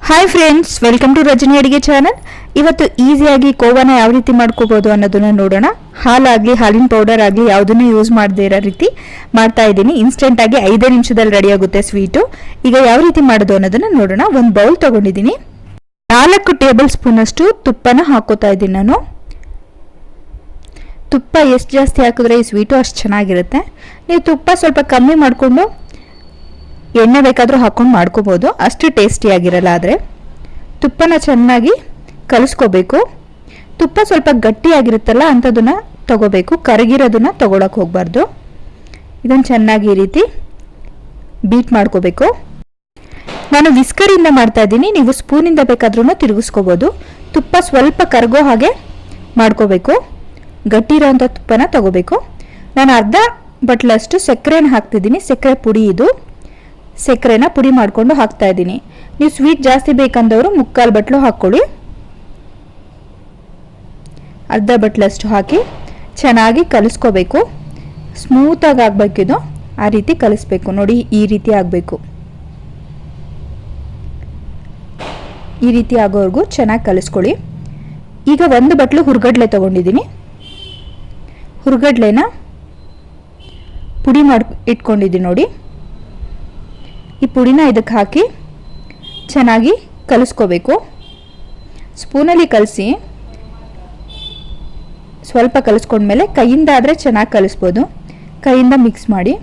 Hi friends, welcome to Rajani ಅಡಿಗೆ channel. ಇವತ್ತು ಈಸಿಯಾಗಿ ಕೋವಾನ ಯಾವ ರೀತಿ ಮಾಡ್ಕೋಬಹುದು ಅನ್ನೋದನ್ನ ನೋಡೋಣ. ಹಾಲಾಗಲಿ ಹಾಲಿನ ಪೌಡರ್ ಆಗಲಿ ಯಾವುದನ್ನು ಯೂಸ್ ಮಾಡದೇ ಇರೋ ರೀತಿ ಮಾಡ್ತಾ ಇದ್ದೀನಿ. ಇನ್ಸ್ಟೆಂಟ್ ಆಗಿ 5 ನಿಮಿಷದಲ್ಲಿ ರೆಡಿ ಆಗುತ್ತೆ ಸ್ವೀಟು. ಈಗ ಯಾವ ರೀತಿ ಮಾಡೋದು ಅನ್ನೋದನ್ನ ನೋಡೋಣ. ಒಂದು ಬೌಲ್ ತಗೊಂಡಿದ್ದೀನಿ. 4 ಟೇಬಲ್ ಸ್ಪೂನ್ ಅಷ್ಟು ತುಪ್ಪನ ಹಾಕೋತಾ ಇದ್ದೀನಿ ನಾನು. ತುಪ್ಪ ಎಷ್ಟು ಜಾಸ್ತಿ ಹಾಕಿದ್ರೆ ಈ ಸ್ವೀಟು ಅಷ್ಟು ಚೆನ್ನಾಗಿರುತ್ತೆ. ನೀವು ತುಪ್ಪ ಸ್ವಲ್ಪ ಕಮ್ಮಿ ಮಾಡಿಕೊಂಡು ಎಣ್ಣೆ ಬೇಕಾದರೂ ಹಾಕೊಂಡು ಮಾಡ್ಕೋಬೋದು, ಅಷ್ಟು ಟೇಸ್ಟಿಯಾಗಿರಲ್ಲ. ಆದರೆ ತುಪ್ಪನ ಚೆನ್ನಾಗಿ ಕಲಿಸ್ಕೋಬೇಕು. ತುಪ್ಪ ಸ್ವಲ್ಪ ಗಟ್ಟಿಯಾಗಿರುತ್ತಲ್ಲ ಅಂಥದನ್ನು ತಗೋಬೇಕು, ಕರಗಿರೋದನ್ನ ತಗೊಳಕ್ಕೆ ಹೋಗಬಾರ್ದು. ಇದನ್ನು ಚೆನ್ನಾಗಿ ಈ ರೀತಿ ಬೀಟ್ ಮಾಡ್ಕೋಬೇಕು. ನಾನು ವಿಸ್ಕರಿಂದ ಮಾಡ್ತಾ ಇದ್ದೀನಿ, ನೀವು ಸ್ಪೂನಿಂದ ಬೇಕಾದ್ರೂ ತಿರುಗಿಸ್ಕೋಬೋದು. ತುಪ್ಪ ಸ್ವಲ್ಪ ಕರಗೋ ಹಾಗೆ ಮಾಡ್ಕೋಬೇಕು. ಗಟ್ಟಿ ಇರೋವಂಥ ತುಪ್ಪನ ತಗೋಬೇಕು. ನಾನು ಅರ್ಧ ಬಟ್ಲಷ್ಟು ಸಕ್ಕರೆನ ಹಾಕ್ತಿದ್ದೀನಿ. ಸಕ್ಕರೆ ಪುಡಿ ಇದು. ಸಕ್ಕರೆನ ಪುಡಿ ಮಾಡಿಕೊಂಡು ಹಾಕ್ತಾ ಇದ್ದೀನಿ. ನೀವು ಸ್ವೀಟ್ ಜಾಸ್ತಿ ಬೇಕಂದವರು 3/4 ಬಟ್ಲು ಹಾಕ್ಕೊಳ್ಳಿ. ಅರ್ಧ ಬಟ್ಲಷ್ಟು ಹಾಕಿ ಚೆನ್ನಾಗಿ ಕಲಿಸ್ಕೋಬೇಕು. ಸ್ಮೂತಾಗಿ ಆಗಬೇಕಿದು, ಆ ರೀತಿ ಕಲಿಸ್ಬೇಕು. ನೋಡಿ, ಈ ರೀತಿ ಆಗಬೇಕು. ಈ ರೀತಿ ಆಗೋವರೆಗೂ ಚೆನ್ನಾಗಿ ಕಲಿಸ್ಕೊಳ್ಳಿ. ಈಗ 1 ಬಟ್ಲು ಹುರ್ಗಡ್ಲೆ ತಗೊಂಡಿದ್ದೀನಿ. ಹುರ್ಗಡ್ಲೆನ ಪುಡಿ ಮಾಡಿ ಇಟ್ಕೊಂಡಿದ್ದೀನಿ ನೋಡಿ. ಈ ಪುಡಿನ ಇದಕ್ಕೆ ಹಾಕಿ ಚೆನ್ನಾಗಿ ಕಲಿಸ್ಕೋಬೇಕು. ಸ್ಪೂನಲ್ಲಿ ಕಲಸಿ ಸ್ವಲ್ಪ ಕಲಿಸ್ಕೊಂಡ್ಮೇಲೆ ಕೈಯಿಂದ ಆದರೆ ಚೆನ್ನಾಗಿ ಕಲಿಸ್ಬೋದು. ಕೈಯಿಂದ ಮಿಕ್ಸ್ ಮಾಡಿ.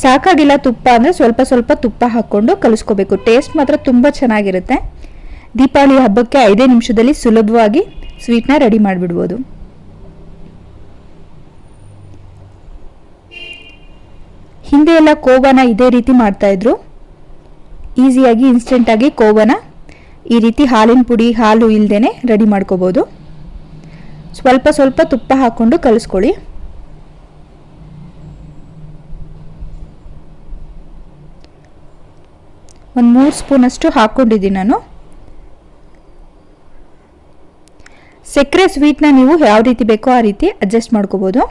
ಸಾಕಾಗಿಲ್ಲ ತುಪ್ಪ ಅಂದರೆ ಸ್ವಲ್ಪ ಸ್ವಲ್ಪ ತುಪ್ಪ ಹಾಕ್ಕೊಂಡು ಕಲಿಸ್ಕೋಬೇಕು. ಟೇಸ್ಟ್ ಮಾತ್ರ ತುಂಬ ಚೆನ್ನಾಗಿರುತ್ತೆ. ದೀಪಾವಳಿ ಹಬ್ಬಕ್ಕೆ 5 ನಿಮಿಷದಲ್ಲಿ ಸುಲಭವಾಗಿ ಸ್ವೀಟ್ನ ರೆಡಿ ಮಾಡಿಬಿಡ್ಬೋದು. ಹಿಂದೆ ಎಲ್ಲ ಕೋವಾನ ಇದೇ ರೀತಿ ಮಾಡ್ತಾ ಇದ್ರು. ಈಸಿಯಾಗಿ ಇನ್ಸ್ಟೆಂಟಾಗಿ ಕೋವಾನ ಈ ರೀತಿ ಹಾಲಿನ ಪುಡಿ, ಹಾಲು ಇಲ್ಲದೇನೆ ರೆಡಿ ಮಾಡ್ಕೋಬೋದು. ಸ್ವಲ್ಪ ಸ್ವಲ್ಪ ತುಪ್ಪ ಹಾಕ್ಕೊಂಡು ಕಲಿಸ್ಕೊಳ್ಳಿ. ಒಂದು 3 ಸ್ಪೂನ್ ಅಷ್ಟು ಹಾಕ್ಕೊಂಡಿದ್ದೀನಿ ನಾನು. ಸಕ್ಕರೆ ಸ್ವೀಟ್ನ ನೀವು ಯಾವ ರೀತಿ ಬೇಕೋ ಆ ರೀತಿ ಅಡ್ಜಸ್ಟ್ ಮಾಡ್ಕೋಬೋದು.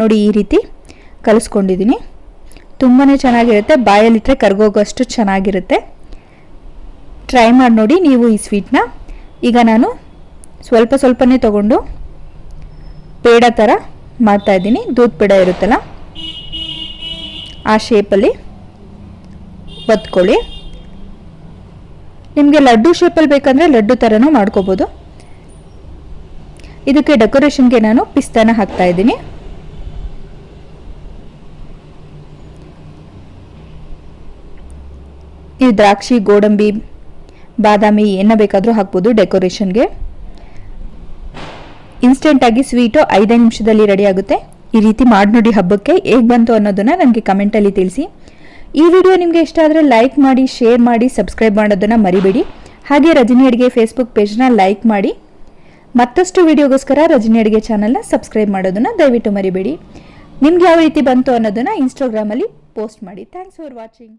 ನೋಡಿ, ಈ ರೀತಿ ಕಲಿಸ್ಕೊಂಡಿದ್ದೀನಿ. ತುಂಬಾ ಚೆನ್ನಾಗಿರುತ್ತೆ. ಬಾಯಲ್ಲಿಟ್ಟರೆ ಕರ್ಗೋಗೋಷ್ಟು ಚೆನ್ನಾಗಿರುತ್ತೆ. ಟ್ರೈ ಮಾಡಿ ನೋಡಿ ನೀವು ಈ ಸ್ವೀಟ್ನ. ಈಗ ನಾನು ಸ್ವಲ್ಪ ಸ್ವಲ್ಪನೇ ತಗೊಂಡು ಪೇಡ ಥರ ಮಾಡ್ತಾಯಿದ್ದೀನಿ. ದೂದ್ ಪೇಡ ಇರುತ್ತಲ್ಲ ಆ ಶೇಪಲ್ಲಿ ಒತ್ಕೊಳ್ಳಿ. ನಿಮಗೆ ಲಡ್ಡು ಶೇಪಲ್ಲಿ ಬೇಕಂದರೆ ಲಡ್ಡು ಥರನೂ ಮಾಡ್ಕೋಬೋದು. ಇದಕ್ಕೆ ಡೆಕೋರೇಷನ್ಗೆ ನಾನು ಪಿಸ್ತಾನ ಹಾಕ್ತಾಯಿದ್ದೀನಿ. ನೀವು ದ್ರಾಕ್ಷಿ, ಗೋಡಂಬಿ, ಬಾದಾಮಿ ಏನ ಬೇಕಾದರೂ ಹಾಕ್ಬೋದು ಡೆಕೋರೇಷನ್ಗೆ. ಇನ್ಸ್ಟೆಂಟಾಗಿ ಸ್ವೀಟು 5 ನಿಮಿಷದಲ್ಲಿ ರೆಡಿ ಆಗುತ್ತೆ. ಈ ರೀತಿ ಮಾಡಿ ನೋಡಿ. ಹಬ್ಬಕ್ಕೆ ಹೇಗೆ ಬಂತು ಅನ್ನೋದನ್ನು ನನಗೆ ಕಮೆಂಟಲ್ಲಿ ತಿಳಿಸಿ. ಈ ವಿಡಿಯೋ ನಿಮಗೆ ಇಷ್ಟ ಆದರೆ ಲೈಕ್ ಮಾಡಿ, ಶೇರ್ ಮಾಡಿ, ಸಬ್ಸ್ಕ್ರೈಬ್ ಮಾಡೋದನ್ನು ಮರಿಬೇಡಿ. ಹಾಗೆ ರಜನಿ ಅಡಿಗೆ ಫೇಸ್ಬುಕ್ ಪೇಜ್ನ ಲೈಕ್ ಮಾಡಿ. ಮತ್ತಷ್ಟು ವಿಡಿಯೋಗೋಸ್ಕರ ರಜನಿ ಅಡಿಗೆ ಚಾನಲ್ನ ಸಬ್ಸ್ಕ್ರೈಬ್ ಮಾಡೋದನ್ನು ದಯವಿಟ್ಟು ಮರಿಬೇಡಿ. ನಿಮ್ಗೆ ಯಾವ ರೀತಿ ಬಂತು ಅನ್ನೋದನ್ನು ಇನ್ಸ್ಟಾಗ್ರಾಮಲ್ಲಿ ಪೋಸ್ಟ್ ಮಾಡಿ. Thanks for watching.